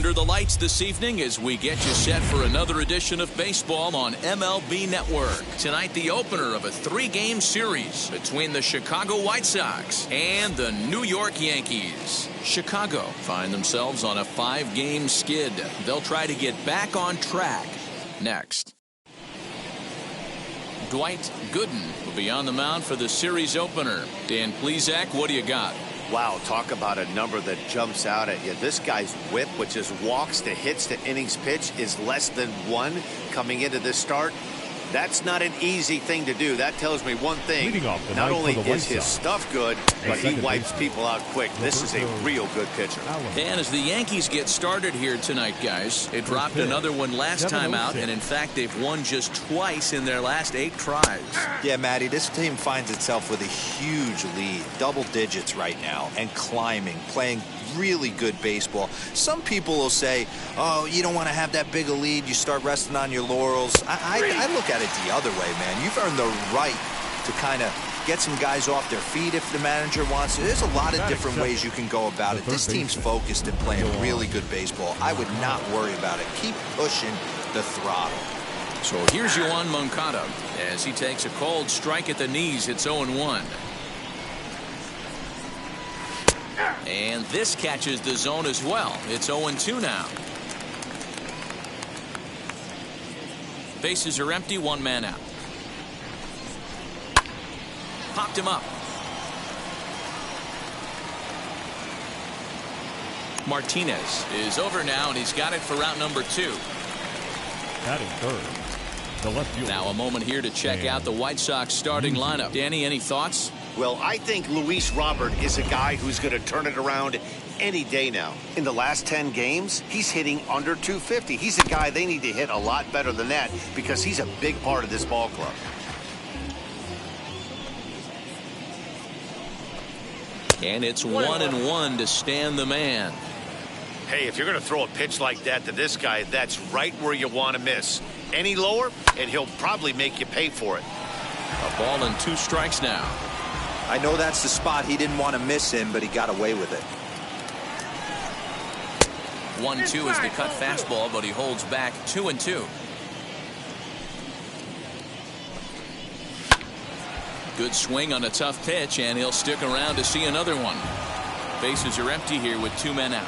under the lights this evening as we get you set for another edition of baseball on MLB Network. Tonight, the opener of a 3-game series between the Chicago White Sox and the New York Yankees. Chicago find themselves on a 5-game skid. They'll try to get back on track next. Dwight Gooden will be on the mound for the series opener. Dan Plesac, what do you got? Wow, talk about a number that jumps out at you. This guy's whip, which is walks to hits to innings pitch, is less than 1 coming into this start. That's not an easy thing to do. That tells me one thing. Not only is his stuff good, but he wipes people out quick. This is a real good pitcher. And as the Yankees get started here tonight, guys, they dropped another one last time out, and in fact, they've won just twice in their last 8 tries. Yeah, Matty, this team finds itself with a huge lead, double digits right now, and climbing, playing really good baseball. Some people will say, oh, you don't want to have that big a lead, you start resting on your laurels. I look at it the other way, man. You've earned the right to kind of get some guys off their feet if the manager wants to. There's a lot of different ways you can go about it. This team's focused and playing really good baseball. I would not worry about it. Keep pushing the throttle. So here's Yoan Moncada as he takes a cold strike at the knees. It's 0-1. And this catches the zone as well. It's 0-2 now. Bases are empty, 1 man out. Popped him up. Martinez is over now, and he's got it for route number 2. Batting third, the left fielder. Now a moment here to check out the White Sox starting lineup. Danny, any thoughts? Well, I think Luis Robert is a guy who's going to turn it around any day now. In the last 10 games, he's hitting under 250. He's a guy they need to hit a lot better than that because he's a big part of this ball club. And it's 1-1 to stand the man. Hey, if you're going to throw a pitch like that to this guy, that's right where you want to miss. Any lower, and he'll probably make you pay for it. A ball and 2 strikes now. I know that's the spot he didn't want to miss him, but he got away with it. 1-2 is the cut fastball, but he holds back 2-2. Good swing on a tough pitch, and he'll stick around to see another one. Bases are empty here with 2 men out.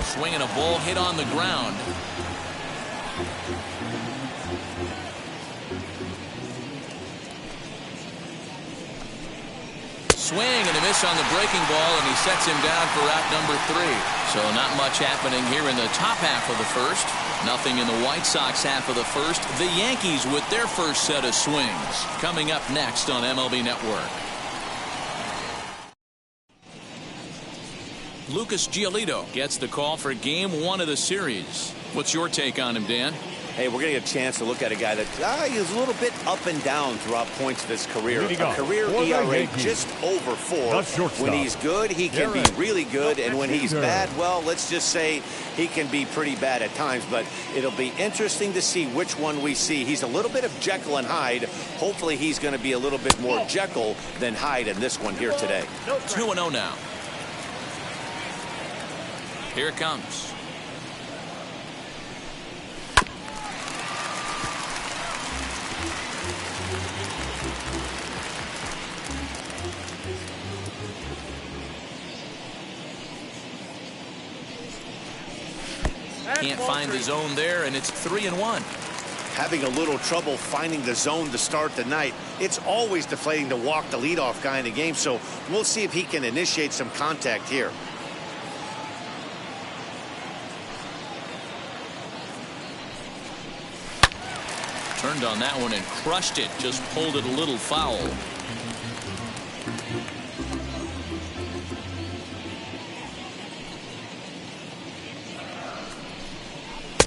Swinging a ball hit on the ground. Swing and a miss on the breaking ball, and he sets him down for out number 3. So not much happening here in the top half of the first. Nothing in the White Sox half of the first. The Yankees with their first set of swings. Coming up next on MLB Network. Lucas Giolito gets the call for game 1 of the series. What's your take on him, Dan? Hey, we're going to get a chance to look at a guy that is a little bit up and down throughout points of his career. A career ERA just over 4. When he's good, he can be really good. And when he's bad, well, let's just say he can be pretty bad at times. But it'll be interesting to see which one we see. He's a little bit of Jekyll and Hyde. Hopefully he's going to be a little bit more Jekyll than Hyde in this one here today. 2-0 now. Here it comes. Can't find the zone there, and it's 3-1. Having a little trouble finding the zone to start the night. It's always deflating to walk the leadoff guy in the game, so we'll see if he can initiate some contact here. Turned on that one and crushed it. Just pulled it a little foul.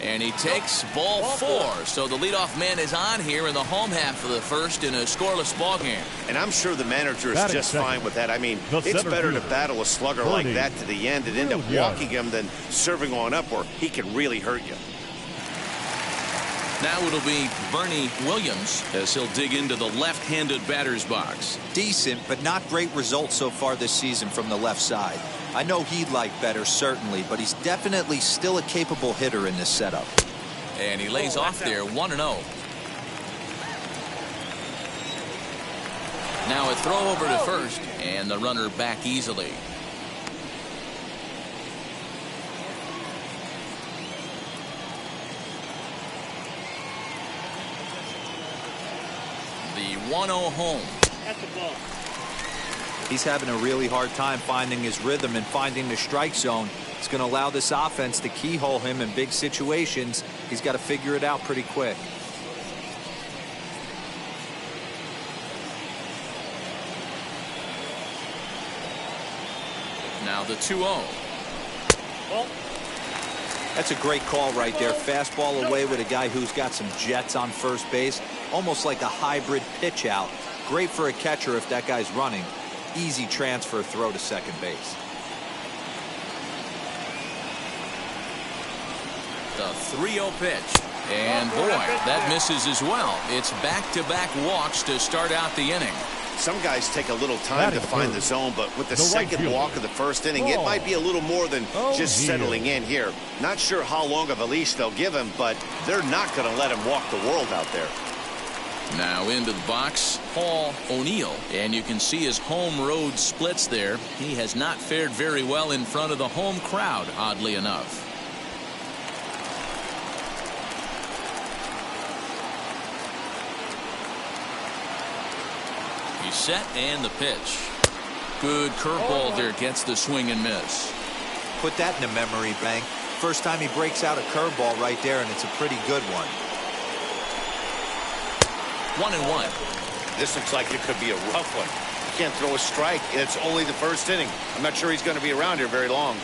And he takes ball 4. So the leadoff man is on here in the home half of the first in a scoreless ball game. And I'm sure the manager is just fine with that. I mean, it's better to battle a slugger like that to the end and end up walking him than serving on up where he can really hurt you. Now it'll be Bernie Williams as he'll dig into the left-handed batter's box. Decent, but not great results so far this season from the left side. I know he'd like better, certainly, but he's definitely still a capable hitter in this setup. And he lays off there 1-0. Now a throw over to first, and the runner back easily. The 1-0 home. That's the ball. He's having a really hard time finding his rhythm and finding the strike zone. It's going to allow this offense to keyhole him in big situations. He's got to figure it out pretty quick. Now the 2-0. Ball. That's a great call right there. Fastball away with a guy who's got some jets on first base. Almost like a hybrid pitch out. Great for a catcher if that guy's running. Easy transfer throw to second base. The 3-0 pitch. And boy, that misses as well. It's back-to-back walks to start out the inning. Some guys take a little time to find the zone, but with the second walk of the first inning, it might be a little more than just settling in here. Not sure how long of a leash they'll give him, but they're not going to let him walk the world out there. Now into the box, Paul O'Neill, and you can see his home road splits there. He has not fared very well in front of the home crowd, oddly enough. He's set, and the pitch. Good curveball there, gets the swing and miss. Put that in the memory bank. First time he breaks out a curveball right there, and it's a pretty good one. 1-1. This looks like it could be a rough one. You can't throw a strike, and it's only the first inning. I'm not sure he's going to be around here very long.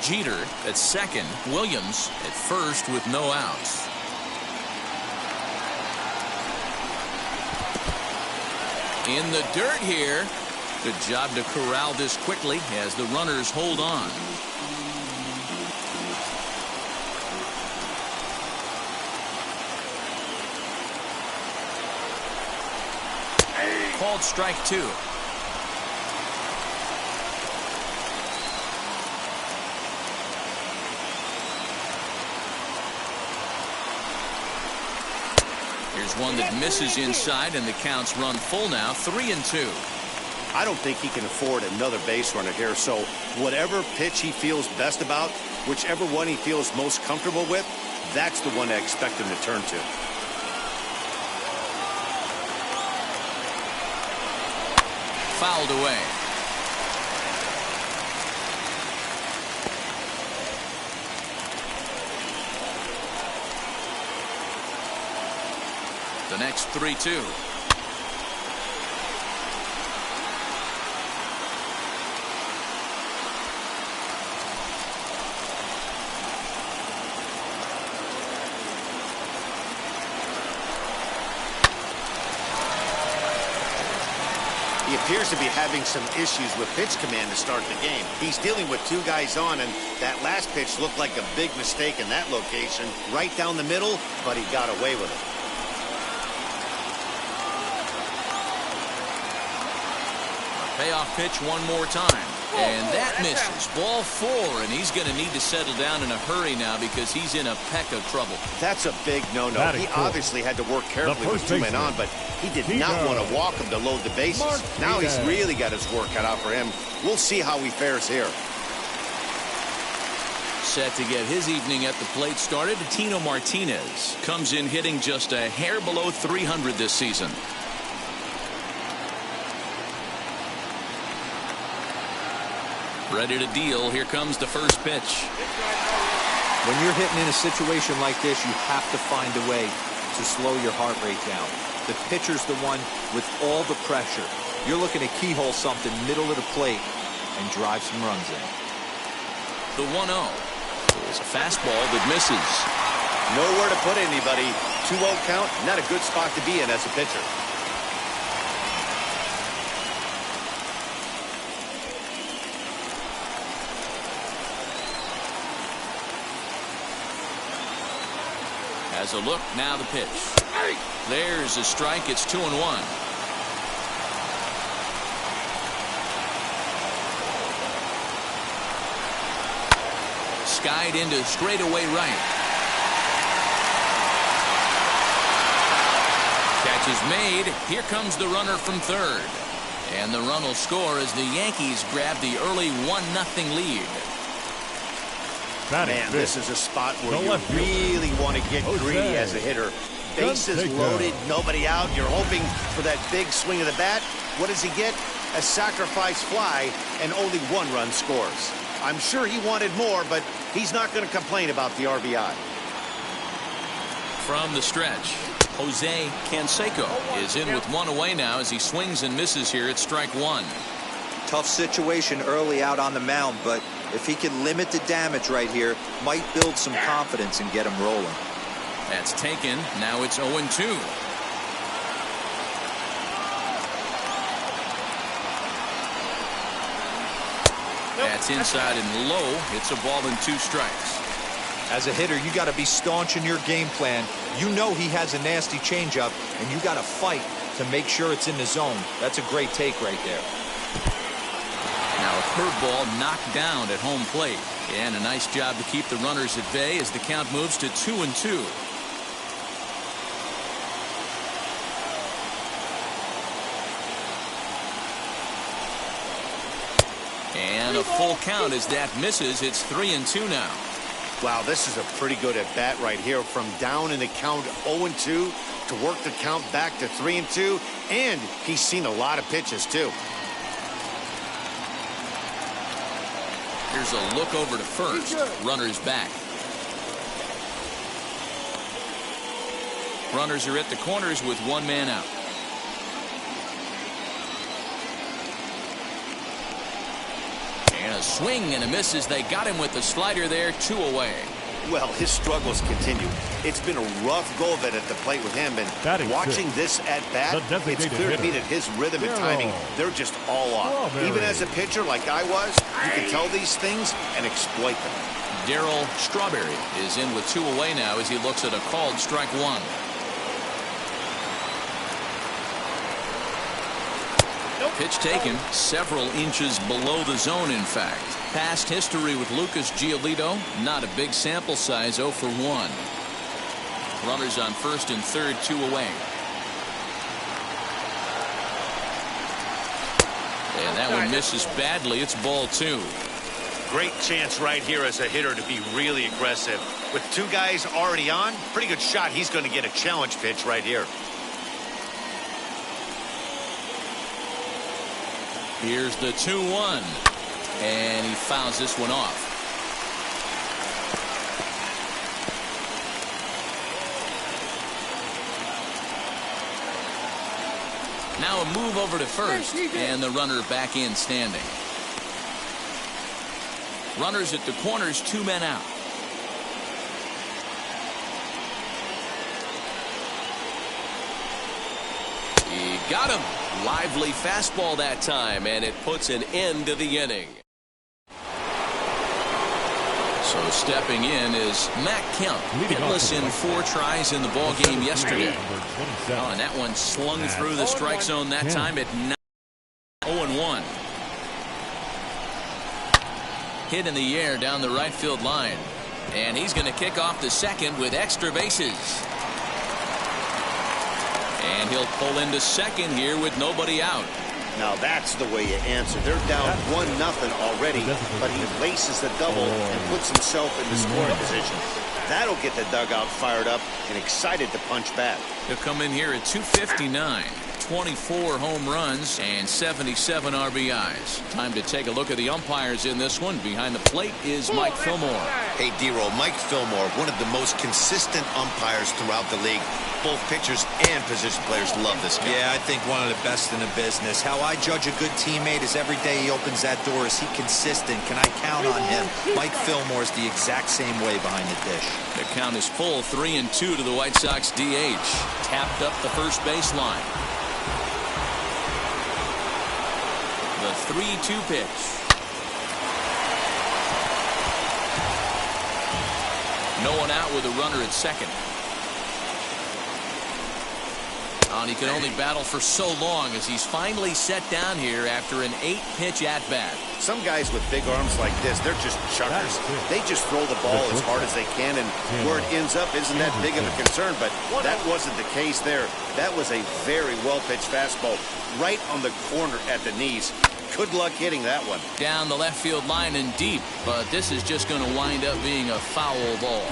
Jeter at second, Williams at first with no outs. In the dirt here. Good job to corral this quickly as the runners hold on. Called strike 2. Here's one that misses inside, and the counts run full now, 3-2. I don't think he can afford another base runner here, so whatever pitch he feels best about, whichever one he feels most comfortable with, that's the one I expect him to turn to. Fouled away. The next 3-2. He appears to be having some issues with pitch command to start the game. He's dealing with two guys on, and that last pitch looked like a big mistake in that location. Right down the middle, but he got away with it. Payoff pitch one more time. And that misses. Ball 4, and he's going to need to settle down in a hurry now because he's in a peck of trouble. That's a big no-no. He obviously had to work carefully with two men on, but he did not want to walk him to load the bases. Now he's really got his work cut out for him. We'll see how he fares here. Set to get his evening at the plate started, Tino Martinez comes in hitting just a hair below 300 this season. Ready to deal. Here comes the first pitch. When you're hitting in a situation like this, you have to find a way to slow your heart rate down. The pitcher's the one with all the pressure. You're looking to keyhole something middle of the plate and drive some runs in. The 1-0 is a fastball that misses. Nowhere to put anybody. 2-0 count, not a good spot to be in as a pitcher. Has a look, now the pitch. There's a strike. It's 2-1. Skied into straightaway right. Catch is made. Here comes the runner from third. And the run will score as the Yankees grab the early 1-0 lead. Man, this is a spot where you really want to get greedy as a hitter. Bases loaded, nobody out. You're hoping for that big swing of the bat. What does he get? A sacrifice fly, and only 1 run scores. I'm sure he wanted more, but he's not going to complain about the RBI. From the stretch, Jose Canseco is in with 1 away now as he swings and misses here at strike 1. Tough situation early out on the mound, but if he can limit the damage right here, might build some confidence and get him rolling. That's taken. Now it's 0-2. That's inside and low. It's a ball and 2 strikes. As a hitter, you got to be staunch in your game plan. You know he has a nasty changeup, and you got to fight to make sure it's in the zone. That's a great take right there. Now a curveball knocked down at home plate. And a nice job to keep the runners at bay as the count moves to 2-2. And a full count as that misses. It's 3-2 now. Wow, this is a pretty good at bat right here. From down in the count 0-2 to work the count back to 3-2. And he's seen a lot of pitches too. Here's a look over to first. Runners back. Runners are at the corners with 1 man out. And a swing and a miss as they got him with the slider there. 2 away. Well, his struggles continue. It's been a rough go of it at the plate with him, and watching this at bat, it's clear to me that his rhythm and timing, they're just all off. Even as a pitcher like I was, you can tell these things and exploit them. Daryl Strawberry is in with 2 away now as he looks at a called strike 1. Pitch taken several inches below the zone, in fact. Past history with Lucas Giolito, not a big sample size, 0 for 1. Runners on first and third, 2 away. And that one misses badly. It's ball 2. Great chance right here as a hitter to be really aggressive. With 2 guys already on, pretty good shot. He's going to get a challenge pitch right here. Here's the 2-1. And he fouls this one off. Now a move over to first. And the runner back in standing. Runners at the corners, 2 men out. He got him. Lively fastball that time, and it puts an end to the inning. So stepping in is Matt Kemp. Hitless in 4 tries in the ball game yesterday. Oh, and that one slung through the strike zone that time at 0-1. Hit in the air down the right field line. And he's going to kick off the second with extra bases. And he'll pull into second here with nobody out. Now that's the way you answer. They're down 1-0 already, but he laces the double and puts himself in the scoring position. That'll get the dugout fired up and excited to punch back. He'll come in here at 259. 24 home runs and 77 RBIs. Time to take a look at the umpires in this one. Behind the plate is Mike Fillmore. Hey, D-Roll, Mike Fillmore, one of the most consistent umpires throughout the league. Both pitchers and position players love this guy. Yeah, I think one of the best in the business. How I judge a good teammate is every day he opens that door. Is he consistent? Can I count on him? Mike Fillmore is the exact same way behind the dish. The count is full, 3-2 to the White Sox DH. Tapped up the first baseline. The 3-2 pitch. No one out with a runner at second. and he can only battle for so long as he's finally set down here after an 8-pitch at-bat. Some guys with big arms like this, they're just chuckers. They just throw the ball as hard as they can, and where it ends up isn't that big of a concern, but that wasn't the case there. That was a very well-pitched fastball right on the corner at the knees. Good luck hitting that one. Down the left field line and deep, but this is just going to wind up being a foul ball.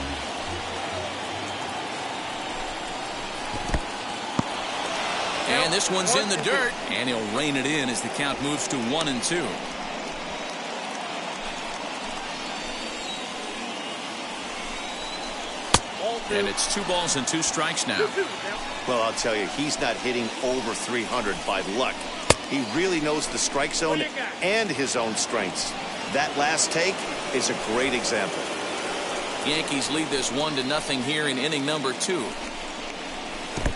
And this one's in the dirt, and he'll rein it in as the count moves to 1-2. And it's 2 balls and 2 strikes now. Well, I'll tell you, he's not hitting over 300 by luck. He really knows the strike zone and his own strengths. That last take is a great example. Yankees lead this 1-0 here in inning number 2.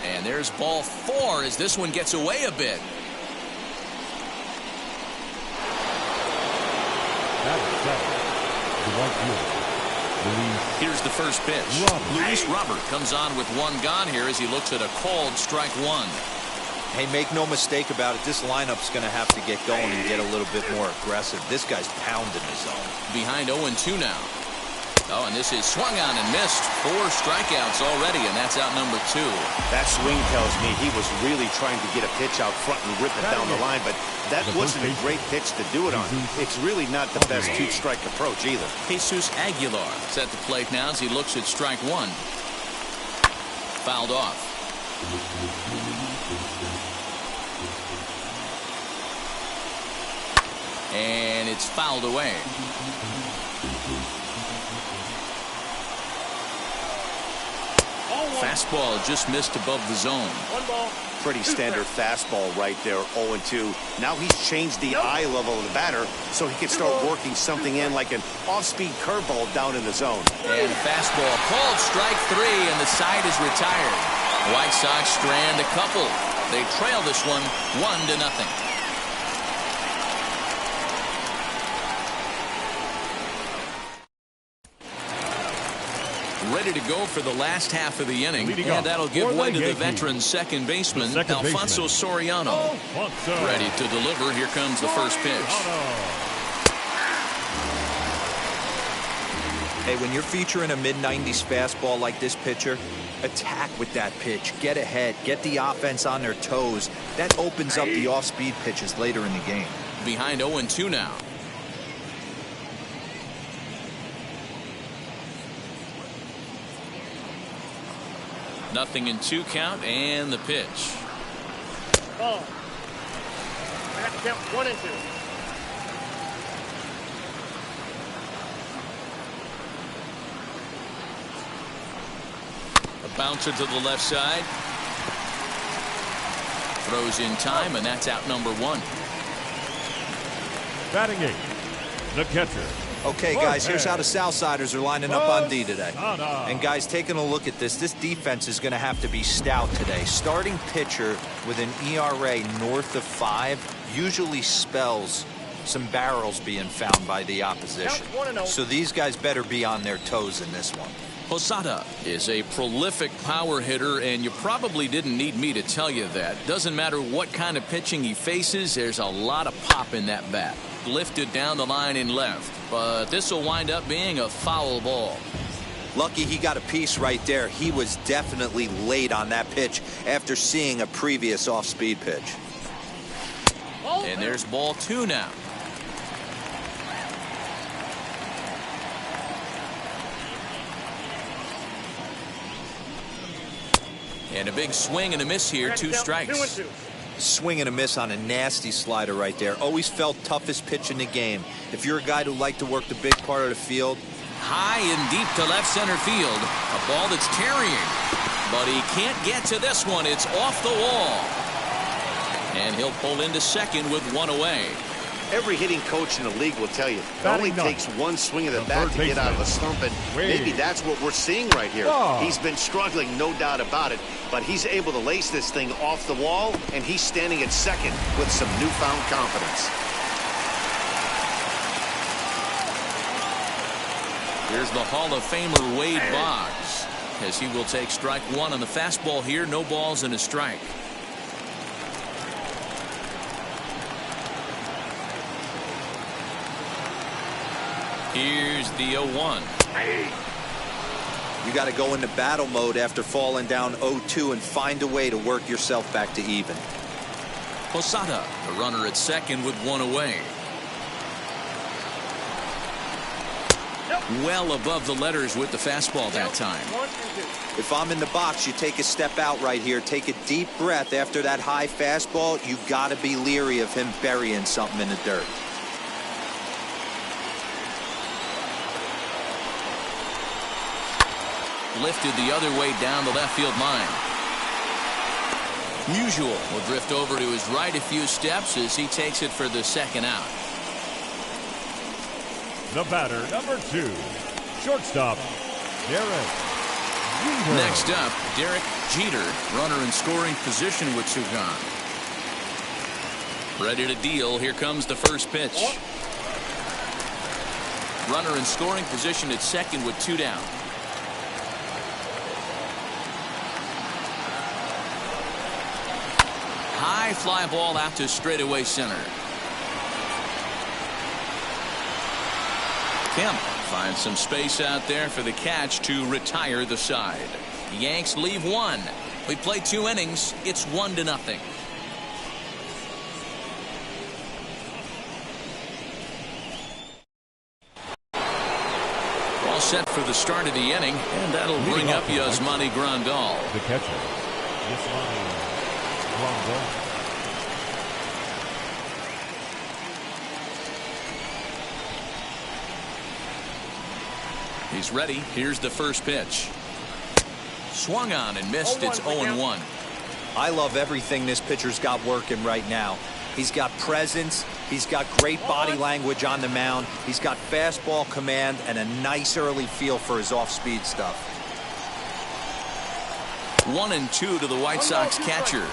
And there's ball 4 as this one gets away a bit. Here's the first pitch. Luis Robert comes on with 1 gone here as he looks at a called strike 1. Hey, make no mistake about it. This lineup's going to have to get going and get a little bit more aggressive. This guy's pounding his zone. Behind 0-2 now. Oh, and this is swung on and missed. 4 strikeouts already, and that's out number 2. That swing tells me he was really trying to get a pitch out front and rip it down the line, but that wasn't a great pitch to do it on. It's really not the best 2-strike approach either. Jesus Aguilar is at the plate now as he looks at strike 1. Fouled off. And it's fouled away. Fastball just missed above the zone. 1 ball. Pretty standard fastball right there, 0-2. Now he's changed the eye level of the batter so he can start working something in like an off-speed curveball down in the zone. And a fastball called strike 3, and the side is retired. White Sox strand a couple. They trail this one 1-0. Ready to go for the last half of the inning, and that'll give way to the veteran second baseman, Alfonso Soriano. Ready to deliver. Here comes the first pitch. Hey, when you're featuring a mid-90s fastball like this pitcher, attack with that pitch. Get ahead. Get the offense on their toes. That opens up the off-speed pitches later in the game. Behind 0-2 now. Nothing in 2 count, and the pitch. Ball. I have to count 1 and 2. A bouncer to the left side. Throws in time, and that's out number 1. Batting 8, the catcher. Okay, guys, here's how the Southsiders are lining up on D today. And, guys, taking a look at this defense is going to have to be stout today. Starting pitcher with an ERA north of 5 usually spells some barrels being found by the opposition. So these guys better be on their toes in this one. Posada is a prolific power hitter, and you probably didn't need me to tell you that. Doesn't matter what kind of pitching he faces, there's a lot of pop in that bat. Lifted down the line in left, but this will wind up being a foul ball. Lucky he got a piece right there. He was definitely late on that pitch after seeing a previous off-speed pitch. And there's ball 2 now. And a big swing and a miss here, 2 strikes. Swing and a miss on a nasty slider right there. Always felt toughest pitch in the game. If you're a guy who liked to work the big part of the field. High and deep to left center field. A ball that's carrying. But he can't get to this one. It's off the wall. And he'll pull into second with 1 away. Every hitting coach in the league will tell you it only takes 1 swing of the bat to get out of a slump, and maybe that's what we're seeing right here. He's been struggling, no doubt about it, but he's able to lace this thing off the wall, and he's standing at second with some newfound confidence. Here's the Hall of Famer Wade Boggs, as he will take strike 1 on the fastball here. No balls and a strike. Here's the 0-1. You got to go into battle mode after falling down 0-2 and find a way to work yourself back to even. Posada, the runner at second with one away. Well above the letters with the fastball that time. If I'm in the box, you take a step out right here. Take a deep breath after that high fastball. You got to be leery of him burying something in the dirt. Lifted the other way down the left field line. Musial will drift over to his right a few steps as he takes it for the second out. The batter, number 2, shortstop, Derrick Jeter. Next up, Derrick Jeter, runner in scoring position with 2 gone. Ready to deal. Here comes the first pitch. Runner in scoring position at second with 2 down. High fly ball out to straightaway center. Kemp finds some space out there for the catch to retire the side. The Yanks leave 1. We play 2 innings. It's 1-0. All set for the start of the inning, and that'll bring up Yasmani Grandal. The catcher, Yasmani Grandal. He's ready. Here's the first pitch. Swung on and missed. It's 0-1. I love everything this pitcher's got working right now. He's got presence. He's got great body language on the mound. He's got fastball command and a nice early feel for his off-speed stuff. 1-2 to the White Sox catcher.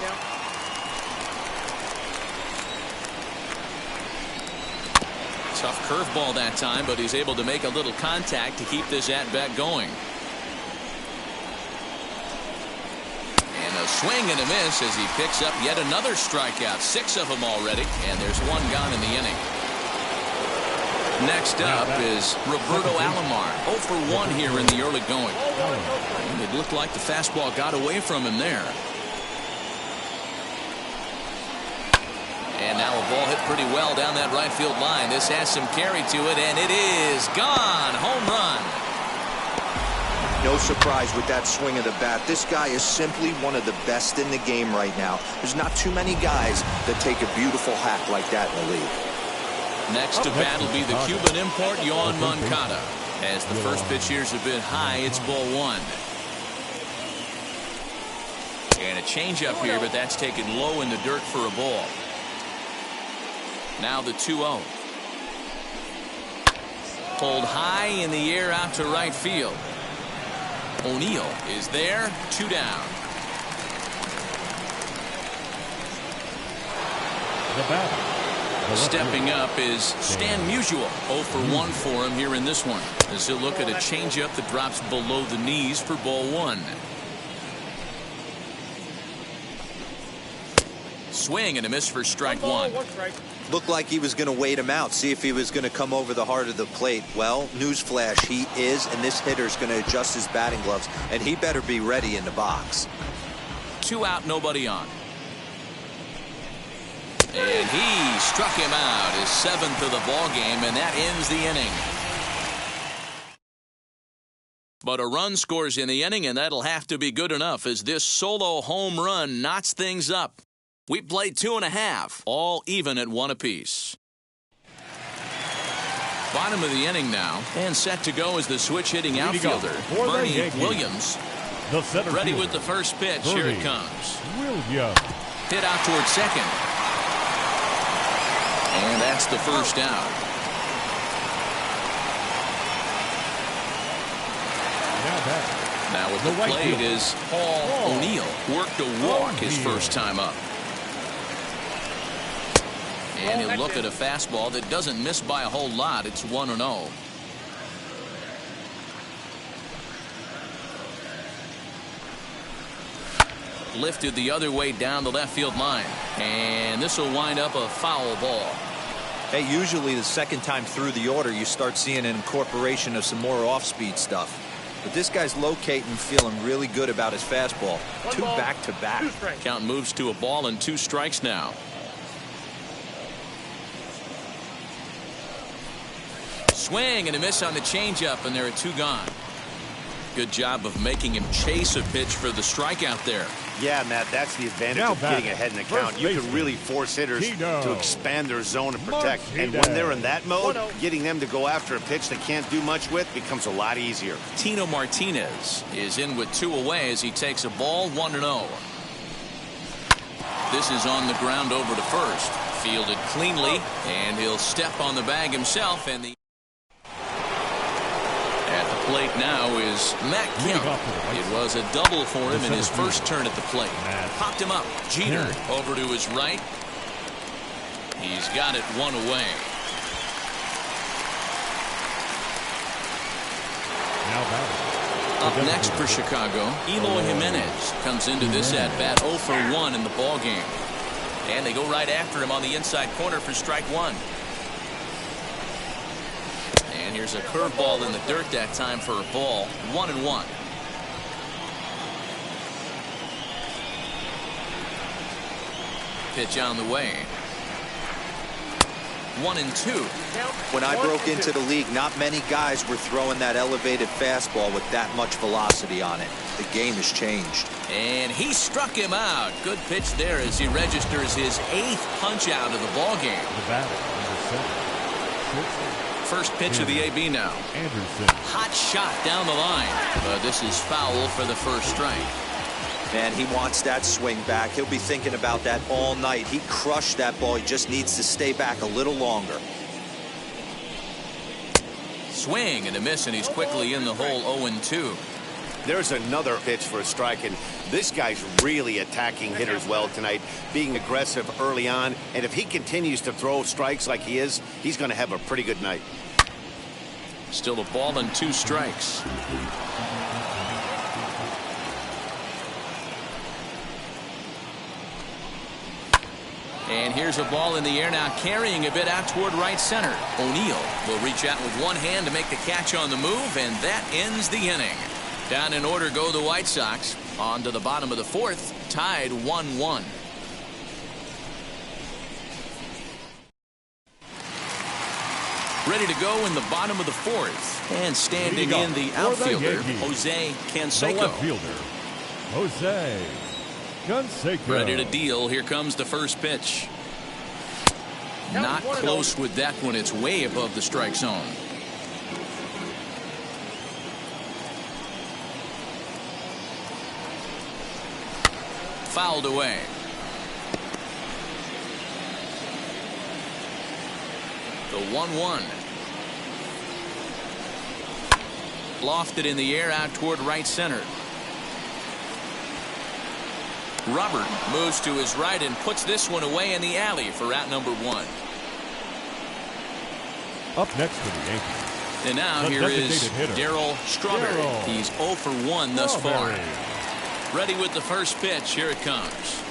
Tough curveball that time, but he's able to make a little contact to keep this at-bat going. And a swing and a miss as he picks up yet another strikeout. 6 of them already, and there's 1 gone in the inning. Next up is Roberto Alomar. 0 for 1 here in the early going. And it looked like the fastball got away from him there. And now a ball hit pretty well down that right field line. This has some carry to it, and it is gone. Home run. No surprise with that swing of the bat. This guy is simply one of the best in the game right now. There's not too many guys that take a beautiful hack like that in the league. Next to bat will be the Cuban import, Yoan Moncada. As the first pitch here's a bit high, it's ball 1. And a changeup here, but that's taken low in the dirt for a ball. Now the 2-0. Pulled high in the air out to right field. O'Neill is there. 2 down. The batter. Stepping up is Stan Musial. 0 for 1 for him here in this one. As he'll look at a changeup that drops below the knees for ball 1. Swing and a miss for strike 1. Looked like he was going to wait him out, see if he was going to come over the heart of the plate. Well, newsflash, he is, and this hitter's going to adjust his batting gloves, and he better be ready in the box. 2 out, nobody on. And he struck him out, his 7th of the ball game, and that ends the inning. But a run scores in the inning, and that'll have to be good enough as this solo home run knots things up. We played 2.5, all even at 1 apiece. Bottom of the inning now, and set to go is the switch-hitting outfielder, Bernie Williams. Ready with the first pitch. Here it comes. Hit out towards second. And that's the first out. Now with the plate is Paul O'Neill. Worked a walk his first time up. And he'll look at a fastball that doesn't miss by a whole lot. It's 1-0. Lifted the other way down the left field line. And this will wind up a foul ball. Hey, usually the second time through the order, you start seeing an incorporation of some more off-speed stuff. But this guy's locating, feeling really good about his fastball. Two back-to-back. Count moves to a ball and 2 strikes now. Swing and a miss on the changeup, and there are 2 gone. Good job of making him chase a pitch for the strikeout there. Yeah, Matt, that's the advantage of getting ahead in the count. You can really force hitters to expand their zone and protect. And when they're in that mode, getting them to go after a pitch they can't do much with becomes a lot easier. Tino Martinez is in with 2 away as he takes a ball 1-0. This is on the ground over to first. Fielded cleanly, and he'll step on the bag himself. And the at the plate now is Matt Kemp. It was a double for him in his first turn at the plate. Popped him up. Jeter over to his right. He's got it 1 away. Up next for Chicago, Eloy Jimenez comes into this at bat 0 for 1 in the ball game. And they go right after him on the inside corner for strike 1. And here's a curveball in the dirt that time for a ball. 1-1. Pitch on the way. 1-2. When I broke into the league, not many guys were throwing that elevated fastball with that much velocity on it. The game has changed. And he struck him out. Good pitch there as he registers his 8th punch out of the ball game. First pitch of the AB now. Hot shot down the line. But this is foul for the first strike. Man, he wants that swing back. He'll be thinking about that all night. He crushed that ball. He just needs to stay back a little longer. Swing and a miss, and he's quickly in the hole. 0-2. There's another pitch for a strike, and this guy's really attacking hitters well tonight, being aggressive early on. And if he continues to throw strikes like he is, he's going to have a pretty good night. Still a ball and 2 strikes. And here's a ball in the air now, carrying a bit out toward right center. O'Neill will reach out with one hand to make the catch on the move, and that ends the inning. Down in order go the White Sox. On to the bottom of the 4th, tied 1-1. Ready to go in the bottom of the 4th. And standing in the outfielder, Jose Canseco. The left fielder, Jose Canseco. Ready to deal. Here comes the first pitch. Not close with that one. It's way above the strike zone. Fouled away. The 1-1. Lofted in the air out toward right center. Robert moves to his right and puts this one away in the alley for out number 1. Up next for the Yankees. And now here is Daryl Strawberry. He's 0 for 1 thus far. Ready with the first pitch. Here it comes.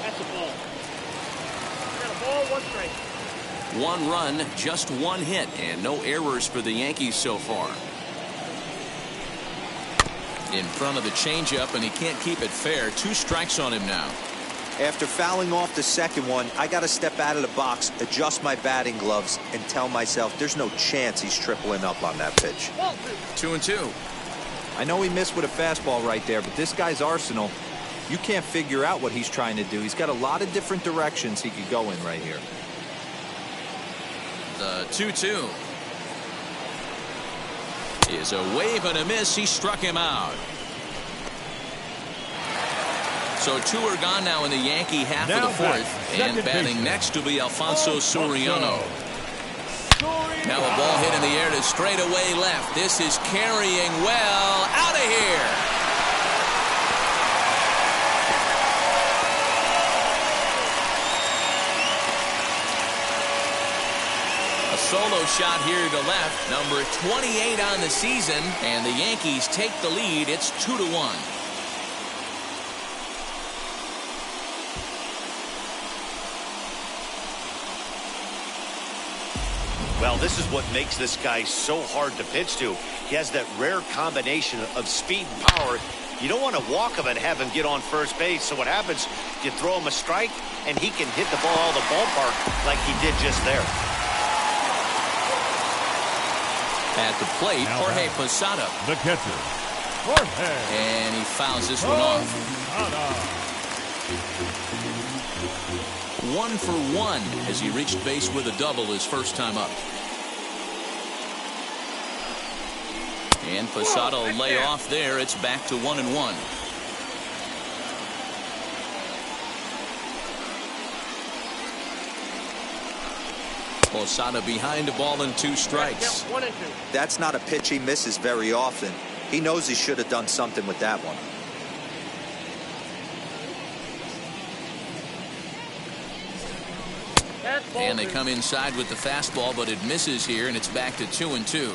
That's a ball. Got a ball, 1 strike. 1 run, just 1 hit, and no errors for the Yankees so far. In front of the changeup, and he can't keep it fair. 2 strikes on him now. After fouling off the second one, I got to step out of the box, adjust my batting gloves, and tell myself there's no chance he's tripling up on that pitch. 2-2. I know he missed with a fastball right there, but this guy's arsenal, you can't figure out what he's trying to do. He's got a lot of different directions he could go in right here. The 2-2 is a wave and a miss. He struck him out. So 2 are gone now in the Yankee half of the 4th. And batting next to be Alfonso Soriano. Now a ball hit in the air to straightaway left. This is carrying well. Out of here. A solo shot here to left. Number 28 on the season, and the Yankees take the lead. It's 2-1. Well, this is what makes this guy so hard to pitch to. He has that rare combination of speed and power. You don't want to walk him and have him get on first base. So what happens, you throw him a strike, and he can hit the ball out of the ballpark like he did just there. At the plate, Jorge Posada. The catcher, Jorge. And he fouls this one off. 1 for 1 as he reached base with a double his first time up. And Posada will lay off there. It's back to 1-1. Posada behind a ball and 2 strikes. That's not a pitch he misses very often. He knows he should have done something with that one. And they come inside with the fastball, but it misses here, and it's back to 2-2.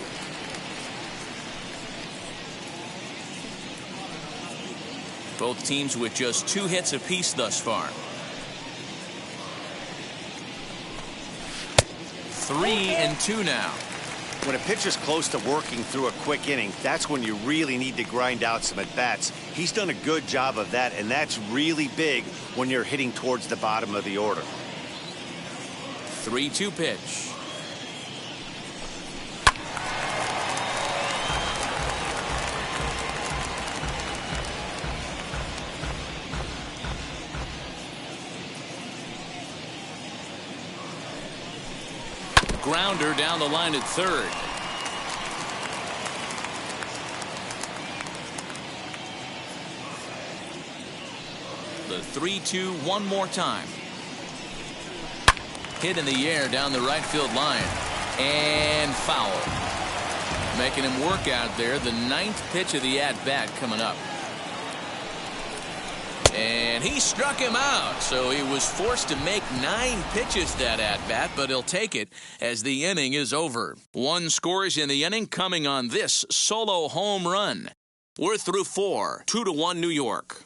Both teams with just 2 hits apiece thus far. 3-2 now. When a pitcher's close to working through a quick inning, that's when you really need to grind out some at-bats. He's done a good job of that, and that's really big when you're hitting towards the bottom of the order. 3-2 pitch. Grounder down the line at third. The 3-2 one more time. Hit in the air down the right field line. And foul. Making him work out there. The 9th pitch of the at-bat coming up. And he struck him out, so he was forced to make 9 pitches that at-bat, but he'll take it as the inning is over. 1 scores in the inning coming on this solo home run. We're through 4, 2-1 New York.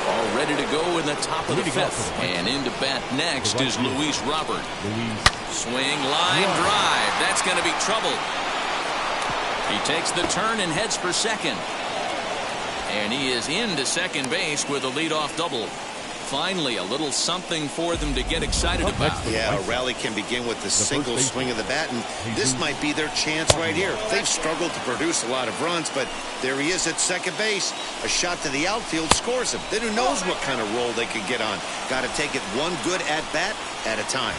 All ready to go in the top of the 5th. And into bat next is Luis Robert. Swing, line, drive. That's going to be trouble. He takes the turn and heads for second. And he is into second base with a leadoff double. Finally, a little something for them to get excited about. Yeah, a rally can begin with the single swing of the bat, and this might be their chance right here. They've struggled to produce a lot of runs, but there he is at second base. A shot to the outfield scores him. Then who knows what kind of roll they could get on. Got to take it one good at-bat at a time.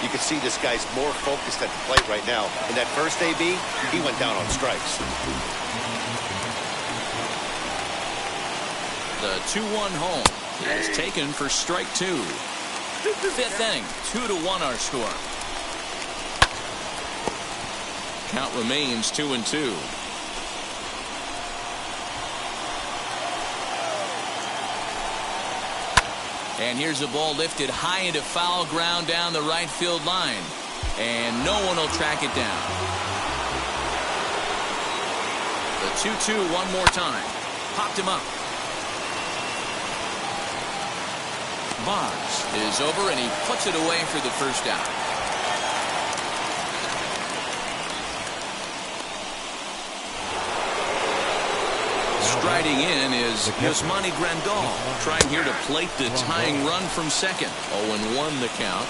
You can see this guy's more focused at the plate right now. In that first AB, he went down on strikes. The 2-1 home is taken for strike 2. 5th inning, 2-1 our score. Count remains 2-2. And here's a ball lifted high into foul ground down the right field line. And no one will track it down. The 2-2 one more time. Popped him up. Boggs is over, and he puts it away for the first out. Striding in is Yasmani Grandal, trying here to plate the tying run from second. 0-1 the count.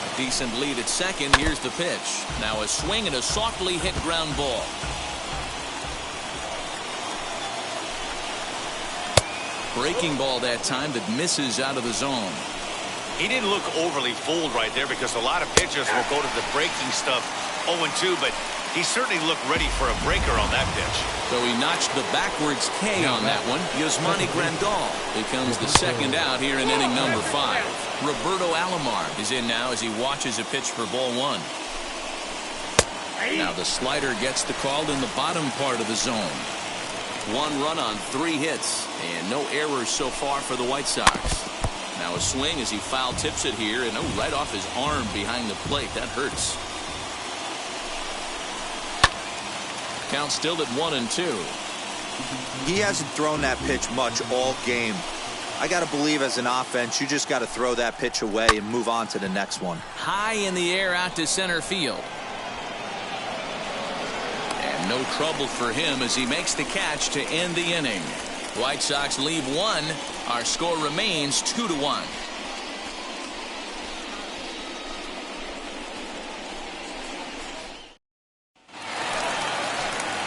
A decent lead at second. Here's the pitch. Now a swing and a softly hit ground ball. Breaking ball that time that misses out of the zone. He didn't look overly fooled right there because a lot of pitchers will go to the breaking stuff 0-2, but he certainly looked ready for a breaker on that pitch. So he notched the backwards K on that one. Yasmani Grandal becomes the second out here in inning number 5. Roberto Alomar is in now as he watches a pitch for ball 1. Now the slider gets the call in the bottom part of the zone. 1 run on 3 hits and no errors so far for the White Sox. Now a swing as he foul tips it here, and right off his arm behind the plate. That hurts. Count still at 1-2. He hasn't thrown that pitch much all game. I got to believe as an offense, you just got to throw that pitch away and move on to the next one. High in the air out to center field. And no trouble for him as he makes the catch to end the inning. White Sox leave 1. Our score remains 2-1.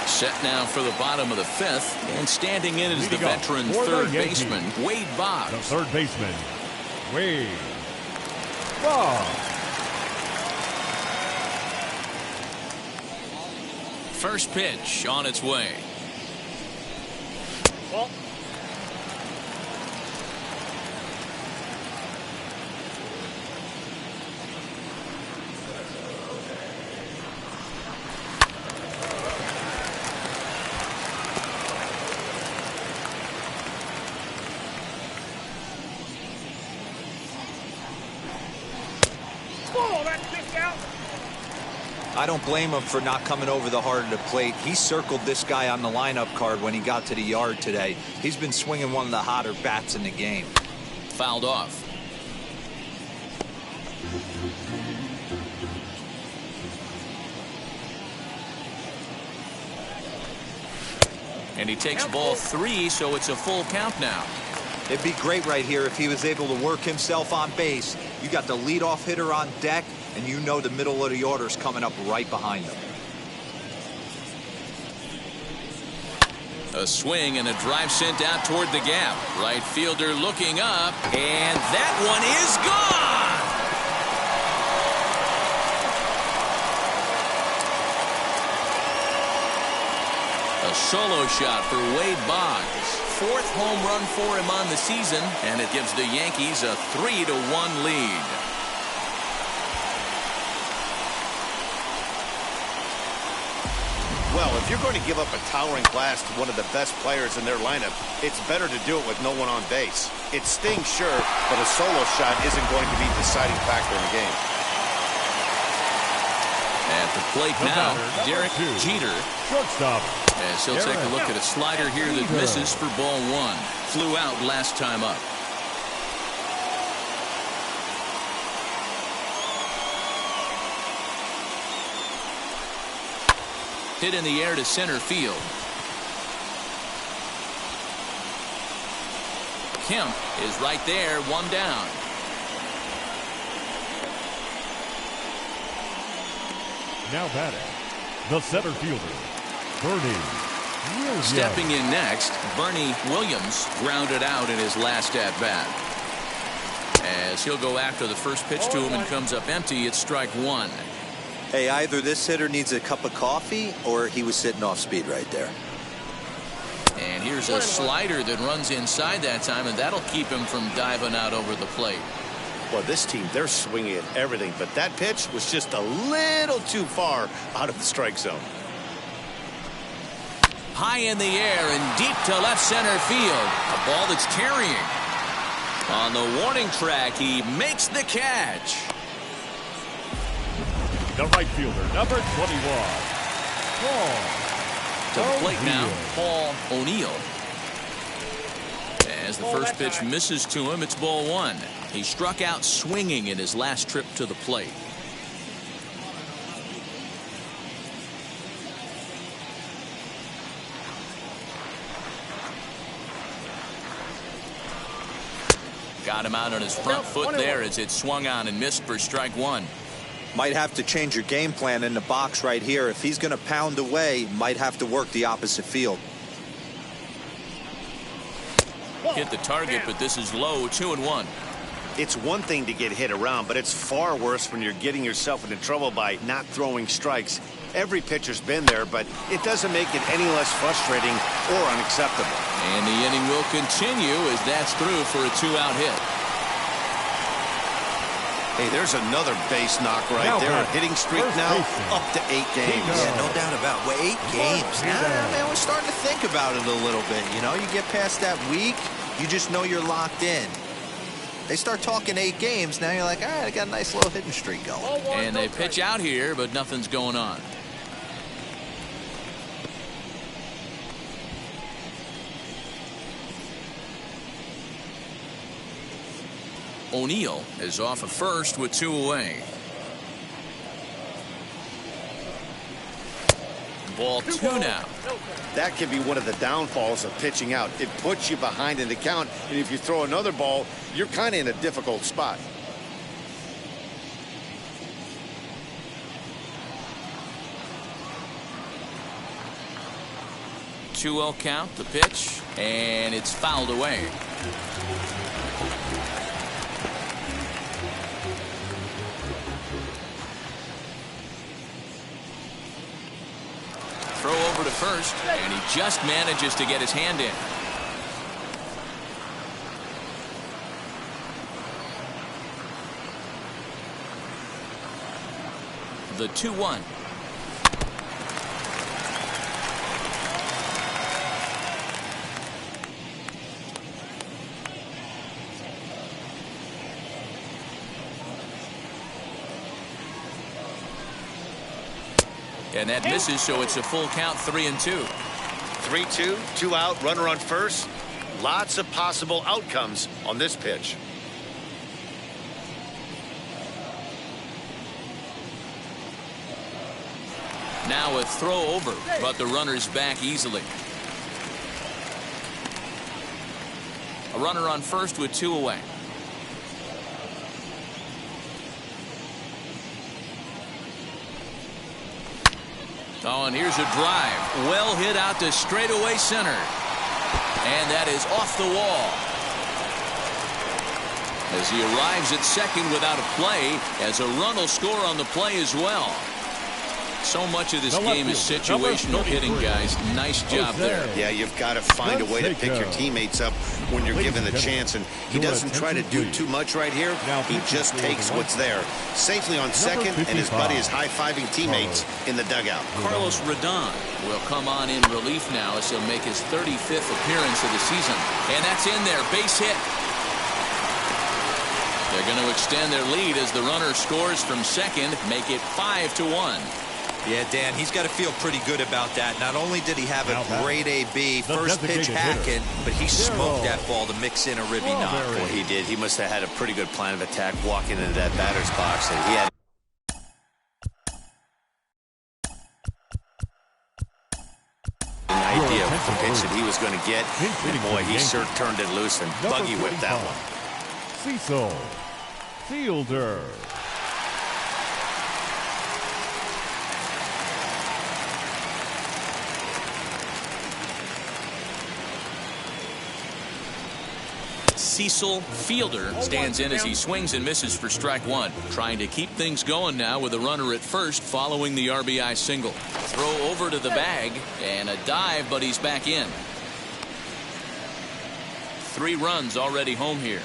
Set now for the bottom of the 5th, and standing in is the veteran third baseman, Wade Boggs. The third baseman, Wade Boggs. First pitch on its way. Ball. I don't blame him for not coming over the heart of the plate. He circled this guy on the lineup card when he got to the yard today. He's been swinging one of the hotter bats in the game. Fouled off. And he takes ball 3, so it's a full count now. It'd be great right here if he was able to work himself on base. You got the leadoff hitter on deck, and you know the middle of the order's coming up right behind him. A swing and a drive sent out toward the gap. Right fielder looking up, and that one is gone. A solo shot for Wade Boggs. 4th home run for him on the season, and it gives the Yankees a 3-1 lead. Well, if you're going to give up a towering blast to one of the best players in their lineup, it's better to do it with no one on base. It stings, sure, but a solo shot isn't going to be the deciding factor in the game. At the plate now, Derrick Jeter. Shortstop. As he'll take a look at a slider here that misses for ball 1. Flew out last time up. Hit in the air to center field. Kemp is right there, 1 down. Now batting, the center fielder, Bernie Williams. Stepping in next, Bernie Williams grounded out in his last at-bat. As he'll go after the first pitch to him and comes up empty, it's strike 1. Hey, either this hitter needs a cup of coffee or he was sitting off speed right there. And here's a slider that runs inside that time, and that'll keep him from diving out over the plate. Well, this team, they're swinging at everything, but that pitch was just a little too far out of the strike zone. High in the air and deep to left center field. A ball that's carrying. On the warning track, he makes the catch. The right fielder, number 21, Paul. To the plate now, Paul O'Neill. As the first pitch misses to him, it's ball 1. He struck out swinging in his last trip to the plate. Got him out on his front foot there as it swung on and missed for strike 1. Might have to change your game plan in the box right here. If he's going to pound away, might have to work the opposite field. Hit the target, but this is low, 2-1. It's one thing to get hit around, but it's far worse when you're getting yourself into trouble by not throwing strikes. Every pitcher's been there, but it doesn't make it any less frustrating or unacceptable. And the inning will continue as that's through for a 2-out hit. Hey, there's another base knock right there. A hitting streak now up to 8 games. Yeah, no doubt about it. Well, 8 games. Nah, man, we're starting to think about it a little bit. You know, you get past that week, you just know you're locked in. They start talking 8 games, now you're like, all right, I got a nice little hitting streak going. And they pitch out here, but nothing's going on. O'Neill is off at first with 2 away. Ball 2 now. That can be one of the downfalls of pitching out. It puts you behind in the count, and if you throw another ball, you're kind of in a difficult spot. Two-0 count, the pitch, and it's fouled away. Throw over to first, and he just manages to get his hand in. The 2-1. And that misses, so it's a full count, 3-2. 3-2, 2 out, runner on first. Lots of possible outcomes on this pitch. Now a throw over, but the runner's back easily. A runner on first with 2 away. Oh, and here's a drive. Well hit out to straightaway center. And that is off the wall. As he arrives at second without a play, as a run will score on the play as well. So much of this game is situational hitting, guys. Nice job there. Yeah, you've got to find a way to pick your teammates up when you're given the chance, and he doesn't try to do too much right here. He just takes what's there. Safely on second, and his buddy is high-fiving teammates in the dugout. Carlos Rodon will come on in relief now as he'll make his 35th appearance of the season. And that's in there, base hit. They're going to extend their lead as the runner scores from second, make it 5-1. Yeah, Dan, he's got to feel pretty good about that. Not only did he have a great AB, first pitch hacking, but he smoked that ball to mix in a ribby knock. Well, he did. He must have had a pretty good plan of attack walking into that batter's box, and he had an idea of the pitch that he was going to get. And boy, he sure turned it loose and buggy whipped that one. Cecil Fielder. Cecil Fielder stands in as he swings and misses for strike 1. Trying to keep things going now with a runner at first following the RBI single. Throw over to the bag and a dive, but he's back in. 3 runs already home here.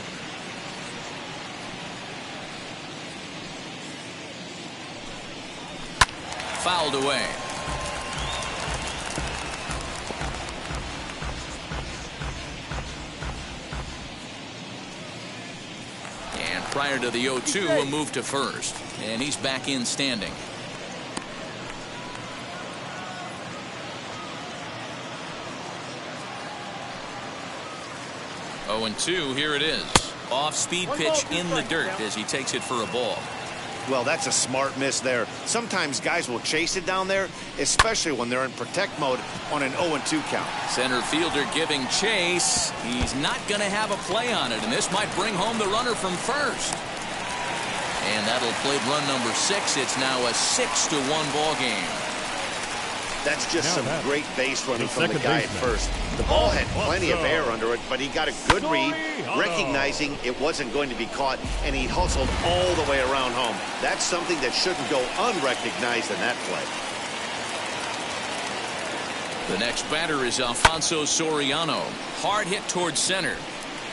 Fouled away. Prior to the 0-2, a move to first. And he's back in standing. Oh, and 2, here it is. Off-speed pitch in the dirt as he takes it for a ball. Well, that's a smart miss there. Sometimes guys will chase it down there, especially when they're in protect mode on an 0-2 count. Center fielder giving chase. He's not going to have a play on it, and this might bring home the runner from first. And that'll play run number 6. It's now a 6-1 ball game. That's just some great base running from the guy at first. The ball had plenty of air under it, but he got a good read, recognizing it wasn't going to be caught, and he hustled all the way around home. That's something that shouldn't go unrecognized in that play. The next batter is Alfonso Soriano. Hard hit towards center.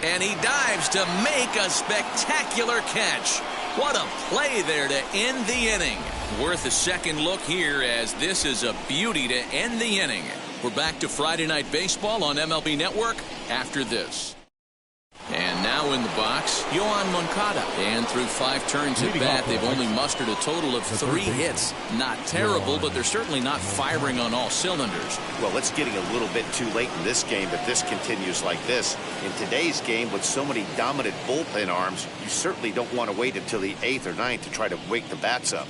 And he dives to make a spectacular catch. What a play there to end the inning. Worth a second look here, as this is a beauty to end the inning. We're back to Friday Night Baseball on MLB Network after this. And now in the box, Yoán Moncada. And through 5 turns at bat, they've only mustered a total of 3 hits. Not terrible, but they're certainly not firing on all cylinders. Well, it's getting a little bit too late in this game if this continues like this. In today's game, with so many dominant bullpen arms, you certainly don't want to wait until the 8th or 9th to try to wake the bats up.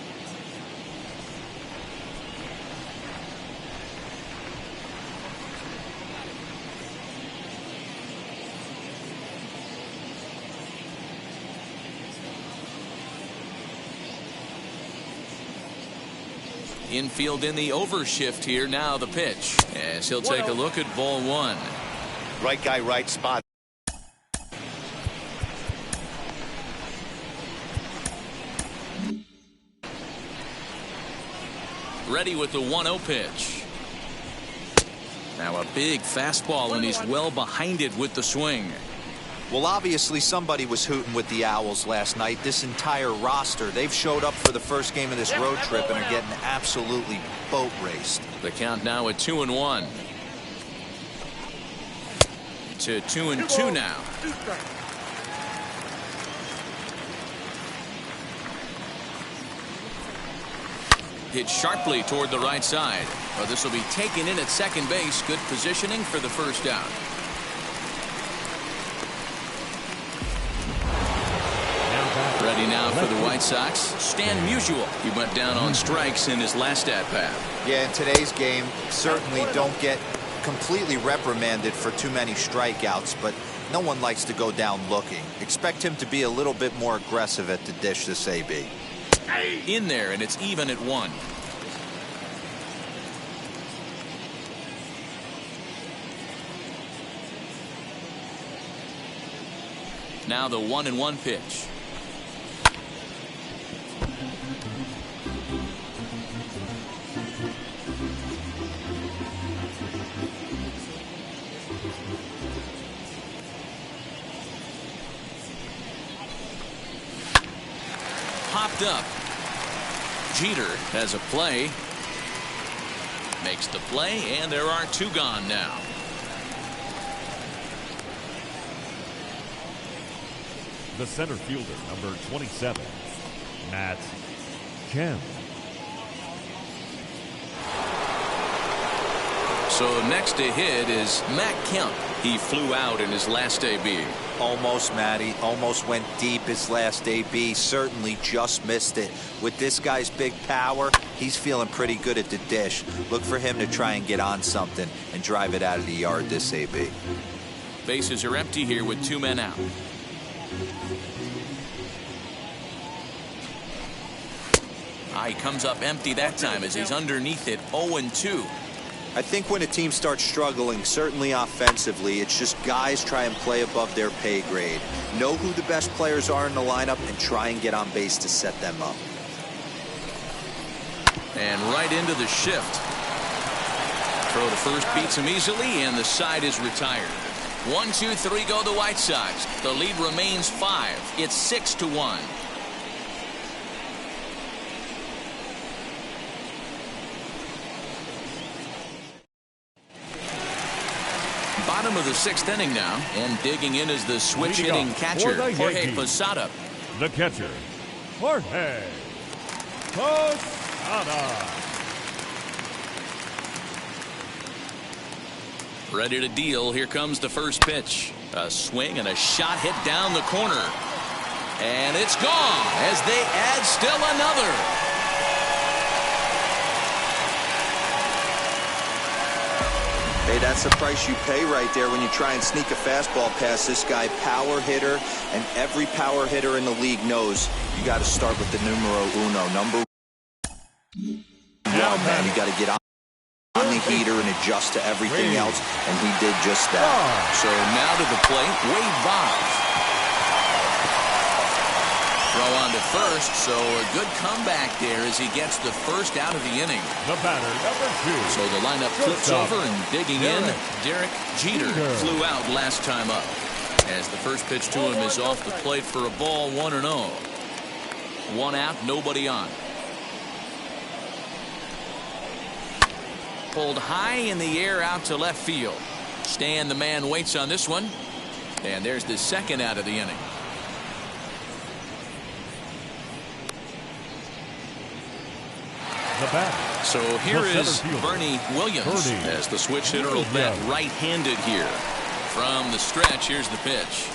Infield in the overshift here. Now the pitch, as he'll take a look at ball 1. Right guy, right spot. Ready with the 1-0 pitch. Now a big fastball, and he's well behind it with the swing. Well, obviously somebody was hooting with the Owls last night. This entire roster, they've showed up for the first game of this road trip and are getting absolutely boat raced. The count now at 2-1. To 2-2 now. Hit sharply toward the right side. Well, this will be taken in at second base. Good positioning for the first out. Ready now for the White Sox, Stan Musial. He went down on strikes in his last at-bat. Yeah, in today's game, certainly don't get completely reprimanded for too many strikeouts, but no one likes to go down looking. Expect him to be a little bit more aggressive at the dish this AB. In there, and it's even at 1. Now the 1-1 pitch. Popped up. Jeter has a play. Makes the play, and there are 2 gone now. The center fielder, number 27, Matt Kemp. So next to hit is Matt Kemp. He flew out in his last AB. Almost, Matty. Almost went deep his last AB. Certainly just missed it. With this guy's big power, he's feeling pretty good at the dish. Look for him to try and get on something and drive it out of the yard this AB. Bases are empty here with 2 men out. He comes up empty that time as he's underneath it. 0-2. I think when a team starts struggling, certainly offensively, it's just guys try and play above their pay grade. Know who the best players are in the lineup and try and get on base to set them up. And right into the shift. Throw to first beats him easily, and the side is retired. 1-2-3 go the White Sox. The lead remains 5. It's 6-1. Bottom of the 6th inning now, and digging in is the switch hitting catcher, Jorge Posada. The catcher, Jorge Posada. Ready to deal. Here comes the first pitch. A swing and a shot hit down the corner. And it's gone as they add still another. Hey, that's the price you pay right there when you try and sneak a fastball past this guy. Power hitter, and every power hitter in the league knows you got to start with the numero uno, number 1, man. You got to get on the heater and adjust to everything else, and he did just that. So now to the plate, Wade Boggs. Throw on to first, so a good comeback there as he gets the first out of the inning. The batter, number 2. So the lineup flips over, and digging in, Derrick Jeter flew out last time up. As the first pitch to him is off the plate for a ball, 1-0. 1 out, nobody on. Pulled high in the air out to left field. Stan, the man, waits on this one. And there's the 2nd out of the inning. So here is Bernie Williams as the switch hitter will bat right-handed here. From the stretch, here's the pitch.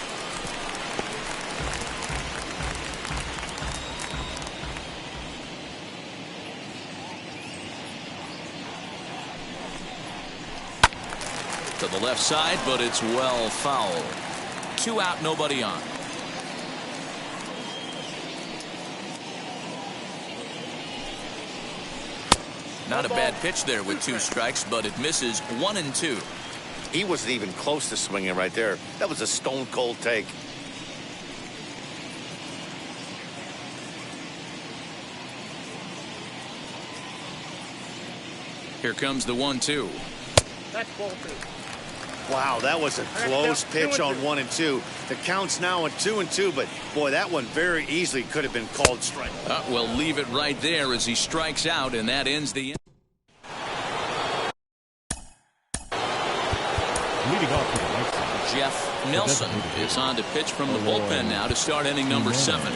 To the left side, but it's well fouled. 2 out, nobody on. Not a bad pitch there with 2 strikes, but it misses 1 and 2. He wasn't even close to swinging right there. That was a stone cold take. Here comes the 1-2. That's ball 2. Wow, that was a close pitch on 1 and 2. The count's now at 2 and 2, but boy, that one very easily could have been called strike. We'll leave it right there as he strikes out, and that ends the inning. Leading off to the right side, Jeff Nelson is on to pitch from the bullpen now to start inning number 7.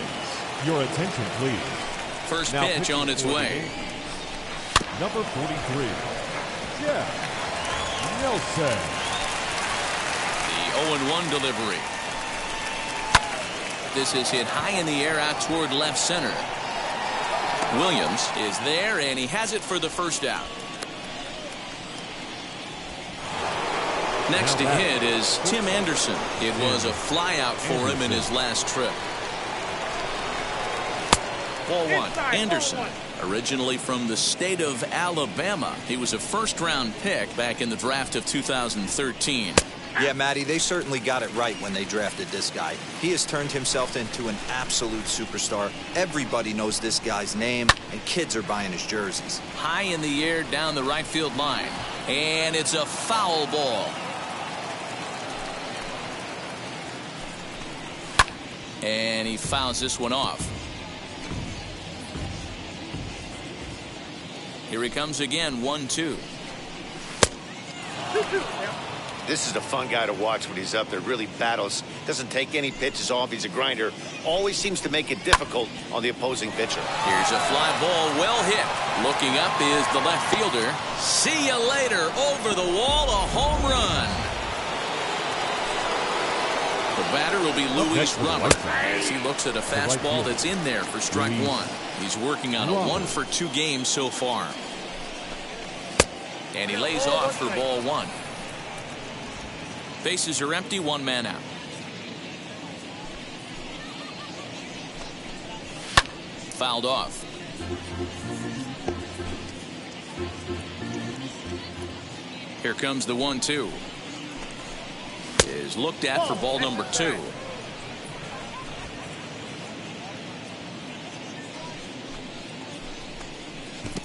Your attention, please. First pitch on its way. Number 43, Jeff Nelson. The 0-1 delivery. This is hit high in the air out toward left center. Williams is there, and he has it for the 1st out. Next to hit is Tim Anderson. It was a flyout for him in his last trip. Ball 1. Anderson, originally from the state of Alabama. He was a 1st-round pick back in the draft of 2013. Yeah, Matty, they certainly got it right when they drafted this guy. He has turned himself into an absolute superstar. Everybody knows this guy's name, and kids are buying his jerseys. High in the air down the right field line. And it's a foul ball. And he fouls this one off. Here he comes again, 1-2. This is a fun guy to watch when he's up there. Really battles. Doesn't take any pitches off. He's a grinder. Always seems to make it difficult on the opposing pitcher. Here's a fly ball, well hit. Looking up is the left fielder. See you later. Over the wall, a home run. The batter will be Luis Robert as he looks at a fastball that's in there for strike 1. He's working on a 1-for-2 game so far. And he lays off for ball 1. Bases are empty, 1 man out. Fouled off. Here comes the 1-2. Is looked at for ball number 2.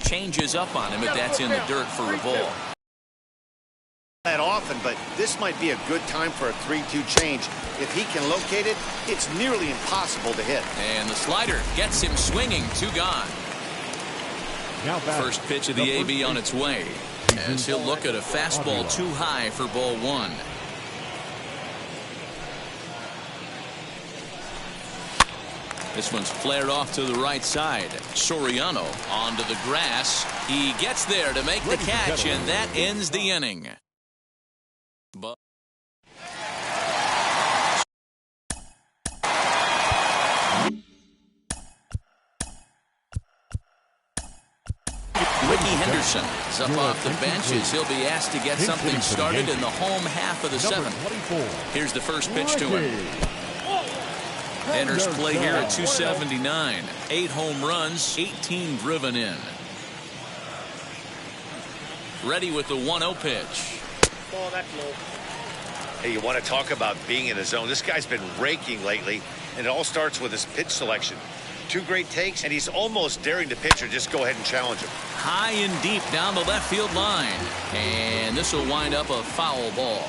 Changes up on him, but that's in the dirt for a ball. That often, but this might be a good time for a 3-2 change. If he can locate it, it's nearly impossible to hit. And the slider gets him swinging. 2 gone. First pitch of the AB on its way, as he'll look at a fastball too high for ball 1. This one's flared off to the right side. Soriano onto the grass. He gets there to make the catch, and that ends the inning. But Ricky Henderson is up off the bench as he'll be asked to get something started in the home half of the 7th. Here's the first pitch to him. Enters play here at 279. 8 home runs, 18 driven in. Ready with the 1-0 pitch. Ball that low. Hey, you want to talk about being in the zone? This guy's been raking lately, and it all starts with his pitch selection. 2 great takes, and he's almost daring the pitcher just go ahead and challenge him. High and deep down the left field line. And this will wind up a foul ball.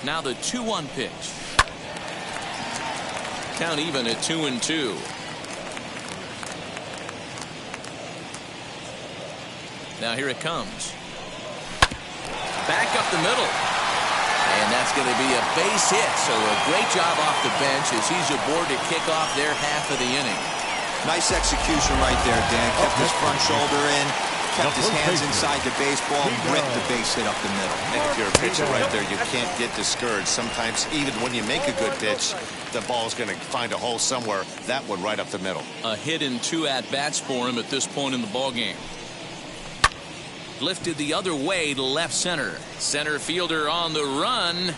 Now the 2-1 pitch. count even at 2-2. Now here it comes. Back up the middle. And that's going to be a base hit. So a great job off the bench as he's aboard to kick off their half of the inning. Nice execution right there, Dan. Kept his front shoulder in, kept his hands inside the baseball, and ripped the base hit up the middle. And if you're a pitcher right there, you can't get discouraged. Sometimes, even when you make a good pitch, the ball's going to find a hole somewhere. That one right up the middle. A hit and 2 at-bats for him at this point in the ballgame. Lifted the other way to left center. Center fielder on the run.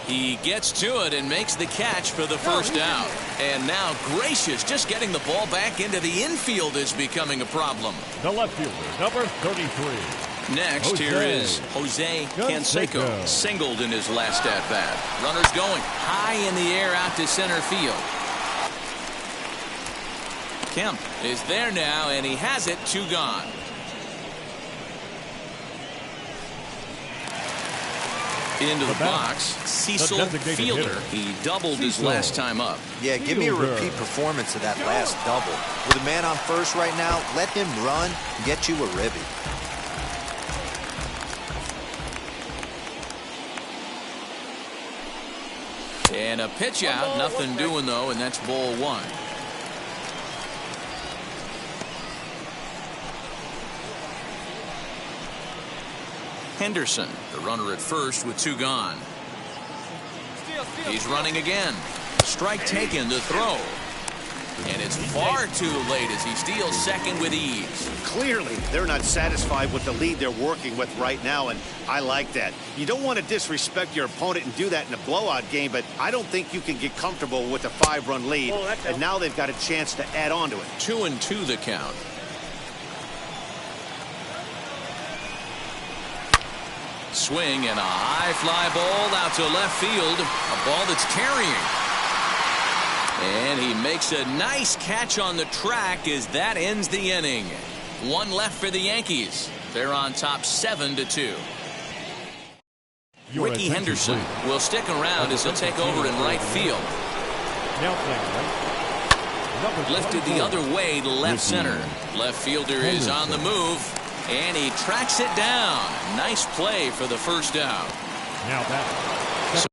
He gets to it and makes the catch for the first out. And now Gracious just getting the ball back into the infield is becoming a problem. The left fielder, number 33. Next, here is Jose Canseco. Singled in his last at-bat. Runners going high in the air out to center field. Kemp is there now, and he has it. 2 gone. Into the box, Cecil Fielder. He doubled his last time up. Yeah, give me a repeat performance of that last double. With a man on first right now, let him run and get you a ribby. And a pitch out, nothing doing though, and that's ball 1. Henderson, the runner at first with 2 gone. He's running again. Strike taken to throw. And it's far too late as he steals second with ease. Clearly, they're not satisfied with the lead they're working with right now, and I like that. You don't want to disrespect your opponent and do that in a blowout game, but I don't think you can get comfortable with a 5-run lead, and now they've got a chance to add on to it. 2-2 the count. Swing and a high fly ball out to left field. A ball that's carrying. And he makes a nice catch on the track as that ends the inning. 1 left for the Yankees. They're on top 7-2. Ricky Henderson will stick around as he'll take over in right field. Lifted the other way to left center. Left fielder is on the move. And he tracks it down. Nice play for the first out. Now that.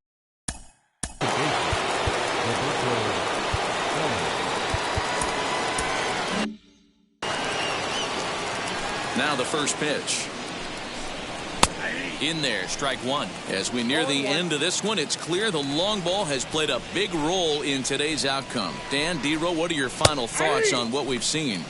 Now the first pitch. In there, strike 1. As we near the end of this one, it's clear the long ball has played a big role in today's outcome. Dan, D-Row, what are your final thoughts on what we've seen?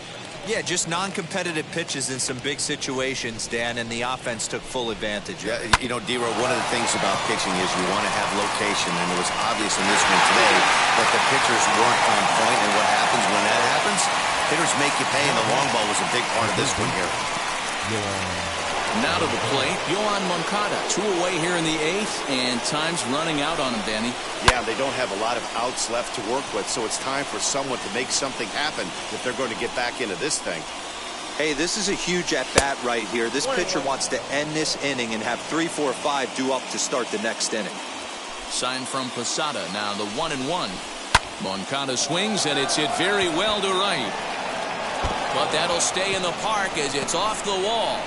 Yeah, just non-competitive pitches in some big situations, Dan, and the offense took full advantage. Yeah, you know, D-Row, one of the things about pitching is you want to have location, and it was obvious in this one today that the pitchers weren't on point, and what happens when that happens? Hitters make you pay, and the long ball was a big part of this one here. Now to the plate, Yohan Moncada. 2 away here in the 8th, and time's running out on him, Danny. Yeah, they don't have a lot of outs left to work with, so it's time for someone to make something happen if they're going to get back into this thing. Hey, this is a huge at-bat right here. This pitcher wants to end this inning and have 3, 4, 5 due up to start the next inning. Sign from Posada. Now the 1-1. Moncada swings, and it's hit very well to right. But that'll stay in the park as it's off the wall.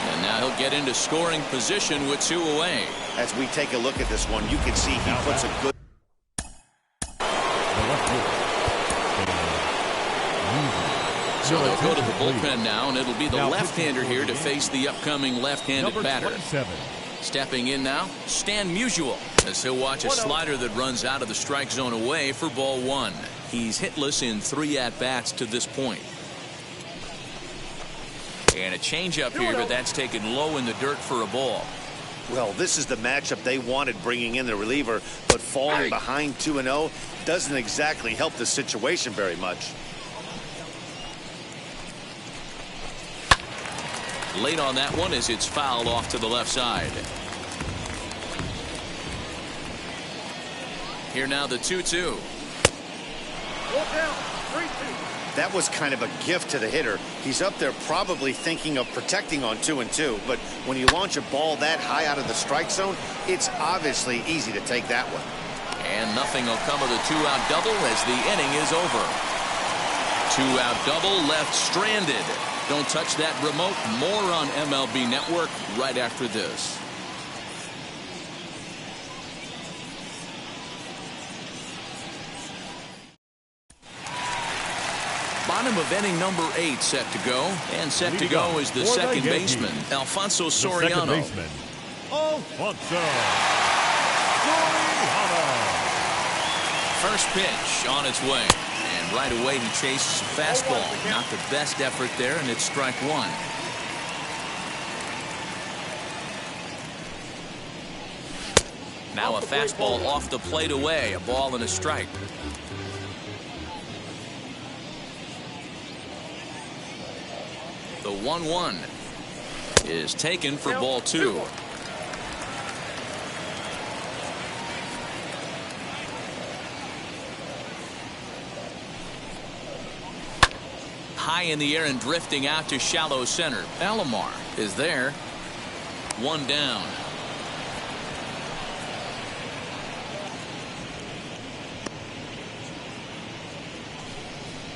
And now he'll get into scoring position with 2 away. As we take a look at this one, you can see he puts a good... So they'll go to the bullpen now, and it'll be the left-hander here to face the upcoming left-handed batter. Stepping in now, Stan Musial, as he'll watch a slider that runs out of the strike zone away for ball 1. He's hitless in 3 at-bats to this point. And a changeup here, but that's taken low in the dirt for a ball. Well, this is the matchup they wanted, bringing in the reliever, but falling behind 2-0 doesn't exactly help the situation very much. Late on that one as it's fouled off to the left side. Here now the 2-2. That was kind of a gift to the hitter. He's up there probably thinking of protecting on 2-2, but when you launch a ball that high out of the strike zone, it's obviously easy to take that one. And nothing will come of the two-out double as the inning is over. Two-out double left stranded. Don't touch that remote. More on MLB Network right after this. Bottom of inning number 8 set to go. And set to go is the second baseman, Alfonso Soriano. Alfonso Soriano. First pitch on its way. And right away he chases a fastball. Not the best effort there, and it's strike one. Now a fastball off the plate away. A ball and a strike. The 1-1 is taken for ball 2. High in the air and drifting out to shallow center. Alomar is there. One down.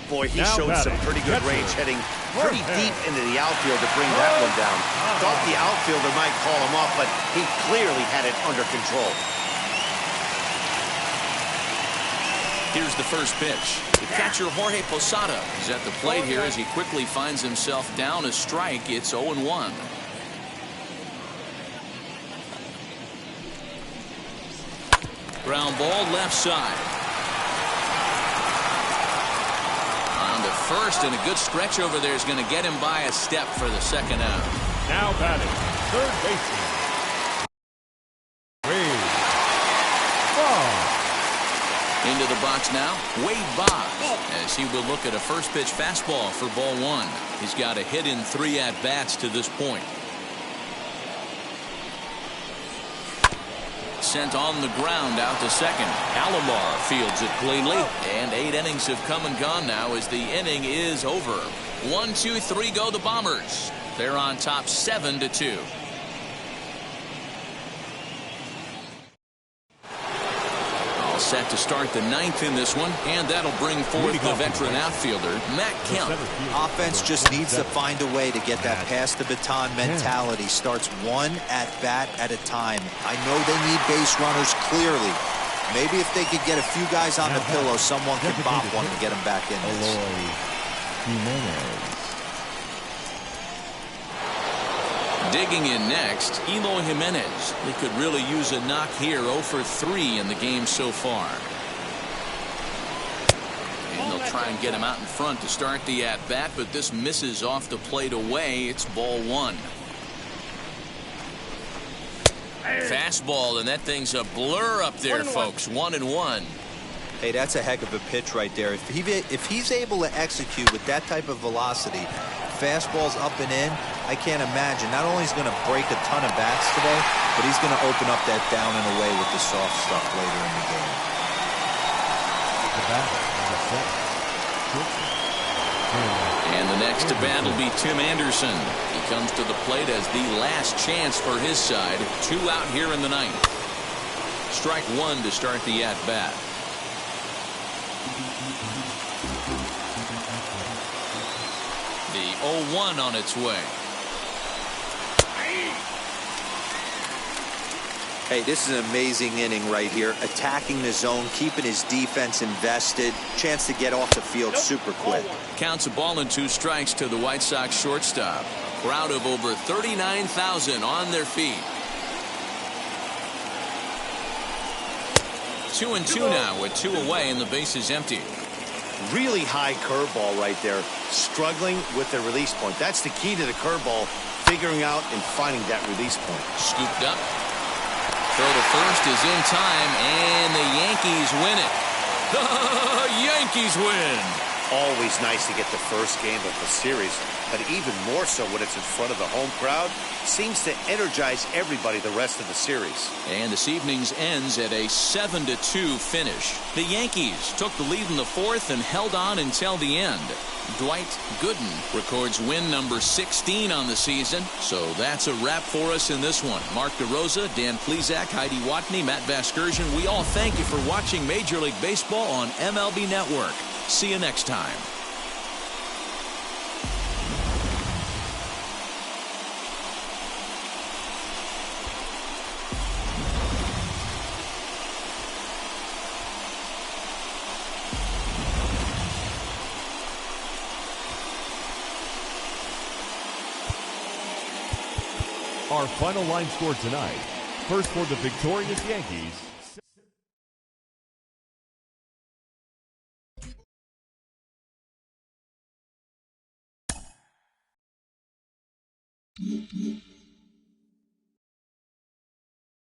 Boy, he showed some pretty good range, heading pretty deep into the outfield to bring that one down. Thought the outfielder might call him off, but he clearly had it under control. Here's the first pitch. The catcher Jorge Posada is at the plate here as he quickly finds himself down a strike. It's 0-1. Ground ball left side. On to first, and a good stretch over there is going to get him by a step for the second out. Now batting, third baseman. Into the box now, Wade Boggs, as he will look at a first pitch fastball for ball 1. He's got a hit in 3 at-bats to this point. Sent on the ground out to second. Alomar fields it cleanly, and 8 innings have come and gone now as the inning is over. 1, 2, 3 go the Bombers. They're on top 7-2. Set to start the 9th in this one, and that'll bring forth the veteran outfielder, Matt Kemp. Offense just needs to find a way to get that pass the baton mentality. Starts one at bat at a time. I know they need base runners clearly. Maybe if they could get a few guys on the pillow, someone could bop one and get them back in this. Digging in next, Eloy Jimenez. They could really use a knock here. 0 for 3 in the game so far. And they'll try and get him out in front to start the at-bat, but this misses off the plate away. It's ball 1. Fastball, and that thing's a blur up there, folks. 1-1. Hey, that's a heck of a pitch right there. If he's able to execute with that type of velocity, fastballs up and in, I can't imagine. Not only is he going to break a ton of bats today, but he's going to open up that down and away with the soft stuff later in the game. And the next to bat will be Tim Anderson. He comes to the plate as the last chance for his side. 2 out here in the 9th. Strike 1 to start the at-bat. The 0-1 on its way. Hey, this is an amazing inning right here. Attacking the zone, keeping his defense invested. Chance to get off the field super quick. Counts a ball and 2 strikes to the White Sox shortstop. Crowd of over 39,000 on their feet. 2-2 now with 2 away and the base is empty. Really high curveball right there. Struggling with the release point. That's the key to the curveball. Figuring out and finding that release point. Scooped up. Throw to first is in time, and the Yankees win it. The Yankees win. Always nice to get the first game of the series, but even more so when it's in front of the home crowd. Seems to energize everybody the rest of the series. And this evening's ends at a 7-2 finish. The Yankees took the lead in the fourth and held on until the end. Dwight Gooden records win number 16 on the season. So that's a wrap for us in this one. Mark DeRosa, Dan Plesac, Heidi Watney, Matt Vasgersian. We all thank you for watching Major League Baseball on MLB Network. See you next time. Our final line score tonight. First for the victorious Yankees.